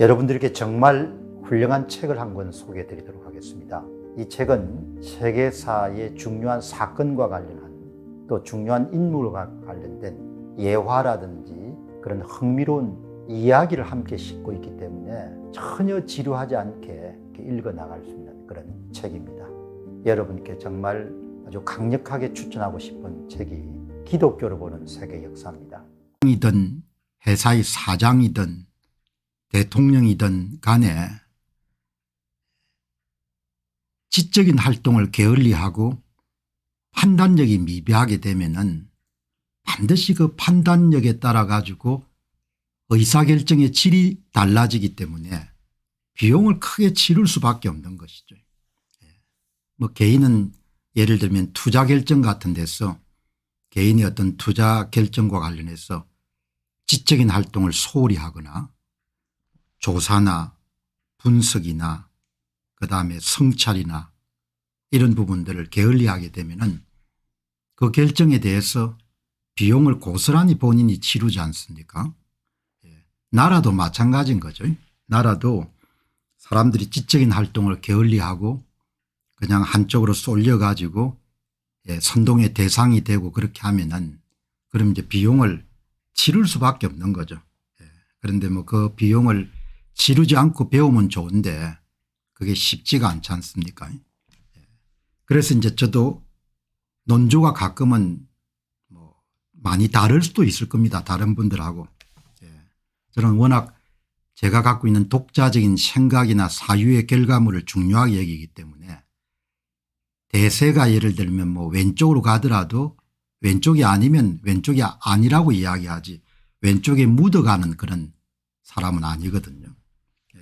여러분들께 정말 훌륭한 책을 한 권 소개해 드리도록 하겠습니다. 이 책은 세계사의 중요한 사건과 관련한 또 중요한 인물과 관련된 예화라든지 그런 흥미로운 이야기를 함께 싣고 있기 때문에 전혀 지루하지 않게 읽어 나갈 수 있는 그런 책입니다. 여러분께 정말 아주 강력하게 추천하고 싶은 책이 기독교로 보는 세계 역사입니다. 이든 회사의 사장이든 대통령이든 간에 지적인 활동을 게을리하고 판단력이 미비하게 되면은 반드시 그 판단력에 따라 가지고 의사결정의 질이 달라지기 때문에 비용을 크게 치를 수밖에 없는 것이죠. 뭐 개인은 예를 들면 투자 결정 같은 데서 개인의 어떤 투자 결정과 관련해서 지적인 활동을 소홀히 하거나 조사나 분석이나 그다음에 성찰이나 이런 부분들을 게을리하게 되면은 그 결정에 대해서 비용을 고스란히 본인이 치르지 않습니까? 나라도 마찬가지인 거죠. 나라도 사람들이 지적인 활동을 게을리하고 그냥 한쪽으로 쏠려 가지고 선동의 대상이 되고 그렇게 하면은 그럼 이제 비용을 치를 수밖에 없는 거죠. 그런데 뭐 그 비용을 치르지 않고 배우면 좋은데 그게 쉽지가 않지 않습니까? 그래서 이제 저도 논조가 가끔은 뭐 많이 다를 수도 있을 겁니다. 다른 분들하고. 저는 워낙 제가 갖고 있는 독자적인 생각이나 사유의 결과물을 중요하게 여기기 때문에 대세가 예를 들면 뭐 왼쪽으로 가더라도 왼쪽이 아니면 왼쪽이 아니라고 이야기하지 왼쪽에 묻어가는 그런 사람은 아니거든요.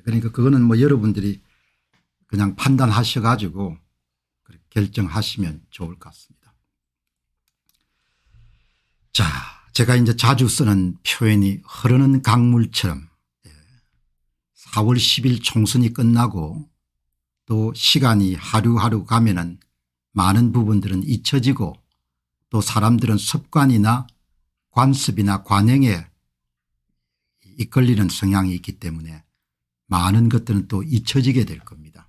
그러니까 그거는 뭐 여러분들이 그냥 판단하셔 가지고 결정하시면 좋을 것 같습니다. 자, 제가 이제 자주 쓰는 표현이 흐르는 강물처럼 4월 10일 총선이 끝나고 또 시간이 하루하루 가면은 많은 부분들은 잊혀지고 또 사람들은 습관이나 관습이나 관행에 이끌리는 성향이 있기 때문에 많은 것들은 또 잊혀지게 될 겁니다.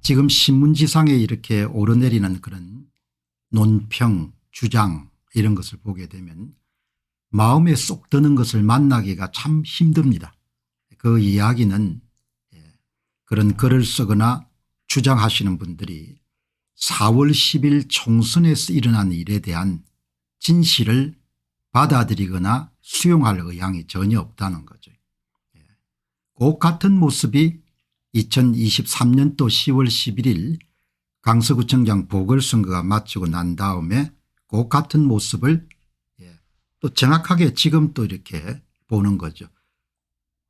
지금 신문지상에 이렇게 오르내리는 그런 논평, 주장 이런 것을 보게 되면 마음에 쏙 드는 것을 만나기가 참 힘듭니다. 그 이야기는 그런 글을 쓰거나 주장하시는 분들이 4월 10일 총선에서 일어난 일에 대한 진실을 받아들이거나 수용할 의향이 전혀 없다는 거죠. 꼭 같은 모습이 2023년도 10월 11일 강서구청장 보궐선거가 마치고 난 다음에 꼭 같은 모습을 또 정확하게 지금 또 이렇게 보는 거죠.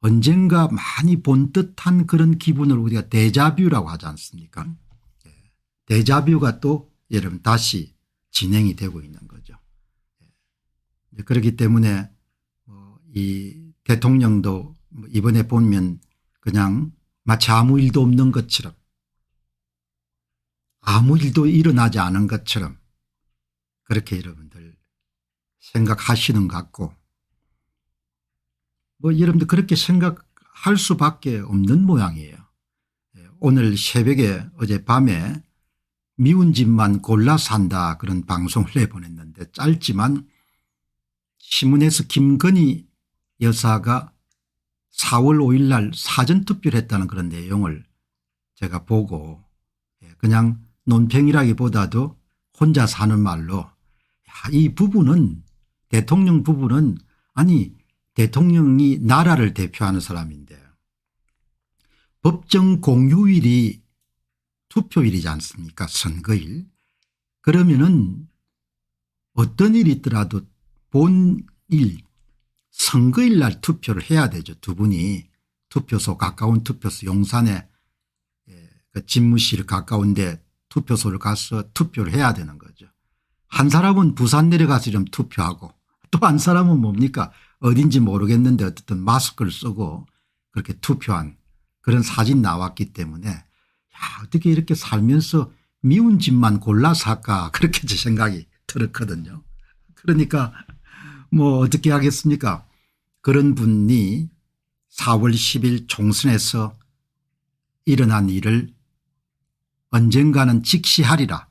언젠가 많이 본 듯한 그런 기분을 우리가 데자뷰라고 하지 않습니까? 데자뷰가 또 여러분 다시 진행이 되고 있는 거죠. 그렇기 때문에 이 대통령도 이번에 보면 그냥 마치 아무 일도 없는 것처럼 아무 일도 일어나지 않은 것처럼 그렇게 여러분들 생각하시는 것 같고 뭐 여러분들 그렇게 생각할 수밖에 없는 모양이에요. 오늘 새벽에 어젯밤에 미운 집만 골라 산다 그런 방송을 내보냈는데 짧지만 신문에서 김건희 여사가 4월 5일 날 사전투표를 했다는 그런 내용을 제가 보고 그냥 논평이라기보다도 혼자 사는 말로 이 부부는 대통령 부부는 아니 대통령이 나라를 대표하는 사람인데 법정 공휴일이 투표일이지 않습니까? 선거일. 그러면은 어떤 일이 있더라도 본일 선거일 날 투표를 해야 되죠. 두 분이 투표소 가까운 투표소 용산에 그 집무실 가까운데 투표소를 가서 투표를 해야 되는 거죠. 한 사람은 부산 내려가서 좀 투표하고 또 한 사람은 뭡니까 어딘지 모르겠는데 어쨌든 마스크를 쓰고 그렇게 투표한 그런 사진 나왔기 때문에 야, 어떻게 이렇게 살면서 미운 집만 골라서 할까 그렇게 제 생각이 들었거든요. 그러니까 뭐 어떻게 하겠습니까? 그런 분이 4월 10일 총선에서 일어난 일을 언젠가는 직시하리라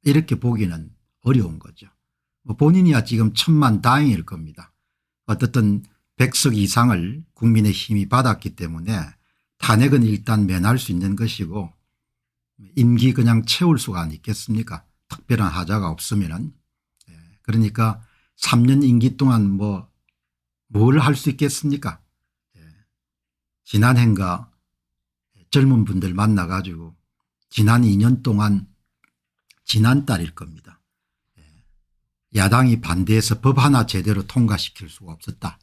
이렇게 보기는 어려운 거죠. 본인이야 지금 천만다행일 겁니다. 어떻든 100석 이상을 국민의힘이 받았기 때문에 탄핵은 일단 면할 수 있는 것이고 임기 그냥 채울 수가 있겠습니까? 특별한 하자가 없으면은. 그러니까 3년 임기 동안 뭘 할 수 있겠습니까? 지난해인가 젊은 분들 만나 가지고 지난 2년 동안 지난달일 겁니다. 야당이 반대해서 법 하나 제대로 통과시킬 수가 없었다.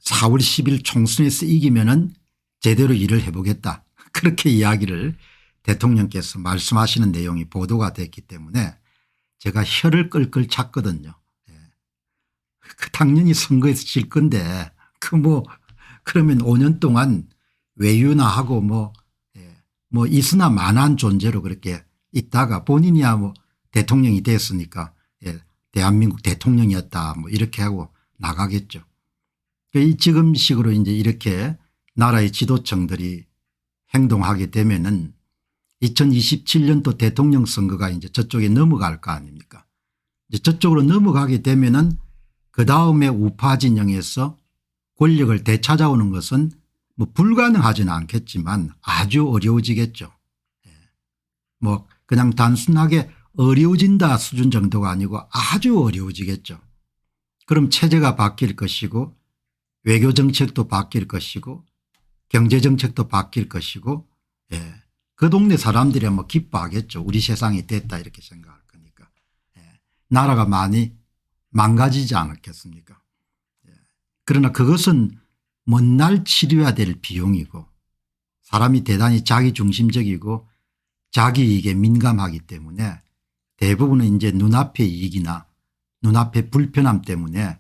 4월 10일 총선에서 이기면은 제대로 일을 해보겠다. 그렇게 이야기를 대통령께서 말씀하시는 내용이 보도가 됐기 때문에 제가 혀를 끌끌 찼거든요. 당연히 선거에서 질 건데 그러면 5년 동안 외유나 하고 있으나 마나한 존재로 그렇게 있다가 본인이야 대통령이 됐으니까 대한민국 대통령이었다 이렇게 하고 나가겠죠. 지금식으로 이제 이렇게 나라의 지도층들이 행동하게 되면은 2027년도 대통령 선거가 이제 저쪽에 넘어갈 거 아닙니까? 이제 저쪽으로 넘어가게 되면은 그 다음에 우파 진영에서 권력을 되찾아오는 것은 불가능하지는 않겠지만 아주 어려워지겠죠. 그냥 단순하게 어려워진다 수준 정도가 아니고 아주 어려워지겠죠. 그럼 체제가 바뀔 것이고 외교정책도 바뀔 것이고 경제정책도 바뀔 것이고 그 동네 사람들이 기뻐하겠죠. 우리 세상이 됐다 이렇게 생각할 거니까. 나라가 많이 망가지지 않았겠습니까? 그러나 그것은 먼 날 치료해야 될 비용이고 사람이 대단히 자기중심적이고 자기이익에 민감하기 때문에 대부분은 이제 눈앞의 이익이나 눈앞의 불편함 때문에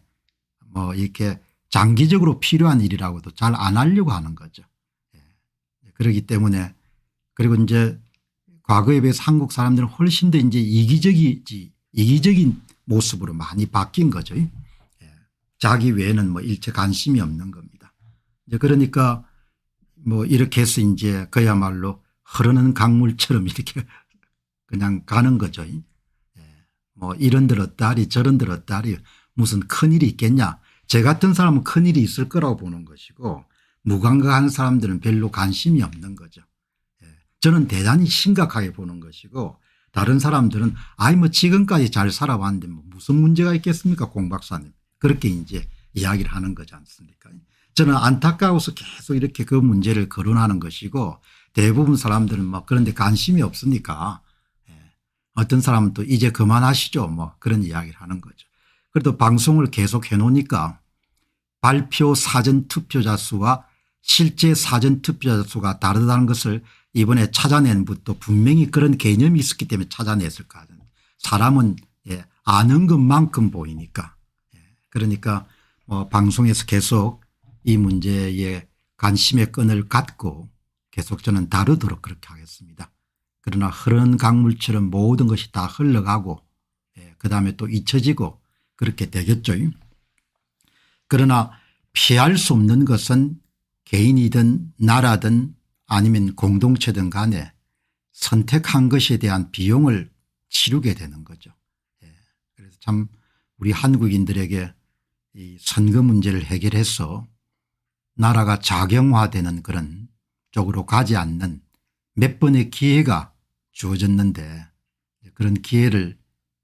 이렇게 장기적으로 필요한 일이라고도 잘 안 하려고 하는 거죠. 그렇기 때문에 그리고 이제 과거에 비해서 한국 사람들은 훨씬 더 이제 이기적인 모습으로 많이 바뀐 거죠. 자기 외에는 일체 관심이 없는 겁니다. 이제 그러니까 이렇게 해서 이제 그야말로 흐르는 강물처럼 이렇게 그냥 가는 거죠. 이런들 어따리 저런들 어따리 무슨 큰일이 있겠냐. 제 같은 사람은 큰일이 있을 거라고 보는 것이고 무감각한 사람들은 별로 관심이 없는 거죠. 저는 대단히 심각하게 보는 것이고 다른 사람들은 지금까지 잘 살아왔는데 무슨 문제가 있겠습니까 공 박사님. 그렇게 이제 이야기를 하는 거지 않습니까? 저는 안타까워서 계속 이렇게 그 문제를 거론하는 것이고 대부분 사람들은 그런데 관심이 없으니까 어떤 사람은 또 이제 그만하시죠 그런 이야기를 하는 거죠. 그래도 방송을 계속 해놓으니까 발표 사전투표자 수와 실제 사전투표자 수가 다르다는 것을 이번에 찾아낸 것도 분명히 그런 개념이 있었기 때문에 찾아냈을 거 아니에요. 사람은 아는 것만큼 보이니까. 그러니까 방송에서 계속 이 문제에 관심의 끈을 갖고 계속 저는 다루도록 그렇게 하겠습니다. 그러나 흐르는 강물처럼 모든 것이 다 흘러가고 그다음에 또 잊혀지고 그렇게 되겠죠. 그러나 피할 수 없는 것은 개인이든 나라든 아니면 공동체든 간에 선택한 것에 대한 비용을 치르게 되는 거죠. 그래서 참 우리 한국인들에게 이 선거 문제를 해결해서 나라가 자경화되는 그런 쪽으로 가지 않는 몇 번의 기회가 주어졌는데 그런 기회를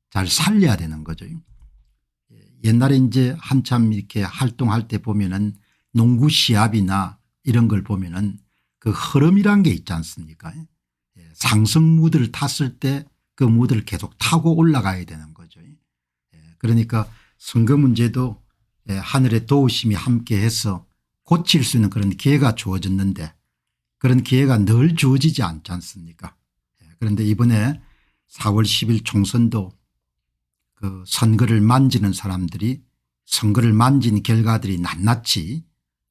잘 살려야 되는 거죠. 옛날에 이제 한참 이렇게 활동할 때 보면은 농구 시합이나 이런 걸 보면은 그 흐름이란 게 있지 않습니까? 상승 무드를 탔을 때 그 무드를 계속 타고 올라가야 되는 거죠. 그러니까 선거 문제도 하늘의 도우심이 함께해서 고칠 수 있는 그런 기회가 주어졌는데 그런 기회가 늘 주어지지 않지 않습니까? 그런데 이번에 4월 10일 총선도 그 선거를 만지는 사람들이 선거를 만진 결과들이 낱낱이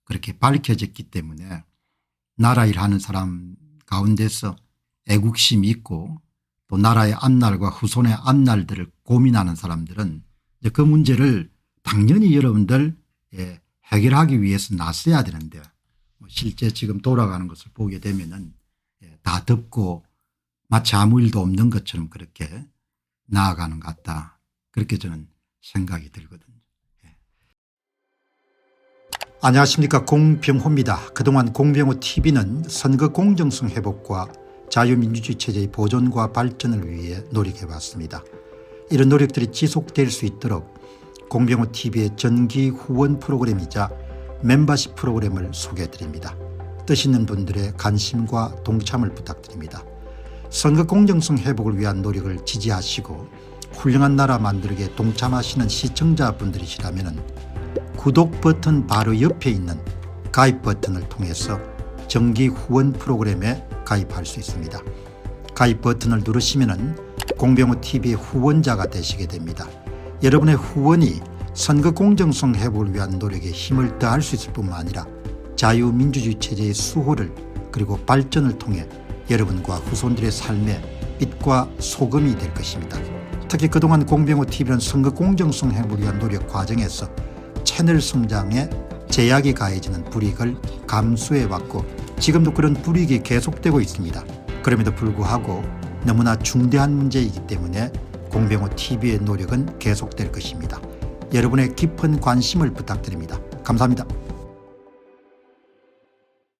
그렇게 밝혀졌기 때문에 나라 일하는 사람 가운데서 애국심이 있고 또 나라의 앞날과 후손의 앞날들을 고민하는 사람들은 그 문제를 당연히 여러분들 해결하기 위해서 나서야 되는데 실제 지금 돌아가는 것을 보게 되면은 다 덮고 마치 아무 일도 없는 것처럼 그렇게 나아가는 것 같다. 그렇게 저는 생각이 들거든요. 안녕하십니까, 공병호입니다. 그동안 공병호TV는 선거 공정성 회복과 자유민주주의 체제의 보존과 발전을 위해 노력해왔습니다. 이런 노력들이 지속될 수 있도록 공병호TV의 정기 후원 프로그램이자 멤버십 프로그램을 소개해드립니다. 뜻 있는 분들의 관심과 동참을 부탁드립니다. 선거 공정성 회복을 위한 노력을 지지하시고 훌륭한 나라 만들기에 동참하시는 시청자분들이시라면 구독 버튼 바로 옆에 있는 가입 버튼을 통해서 정기 후원 프로그램에 가입할 수 있습니다. 가입 버튼을 누르시면 공병호TV의 후원자가 되시게 됩니다. 여러분의 후원이 선거 공정성 회복을 위한 노력에 힘을 더할 수 있을 뿐만 아니라 자유민주주의 체제의 수호를 그리고 발전을 통해 여러분과 후손들의 삶에 빛과 소금이 될 것입니다. 특히 그동안 공병호TV는 선거 공정성 회복을 위한 노력 과정에서 채널 성장에 제약이 가해지는 불이익을 감수해왔고 지금도 그런 불이익이 계속되고 있습니다. 그럼에도 불구하고 너무나 중대한 문제이기 때문에 공병호TV의 노력은 계속될 것입니다. 여러분의 깊은 관심을 부탁드립니다. 감사합니다.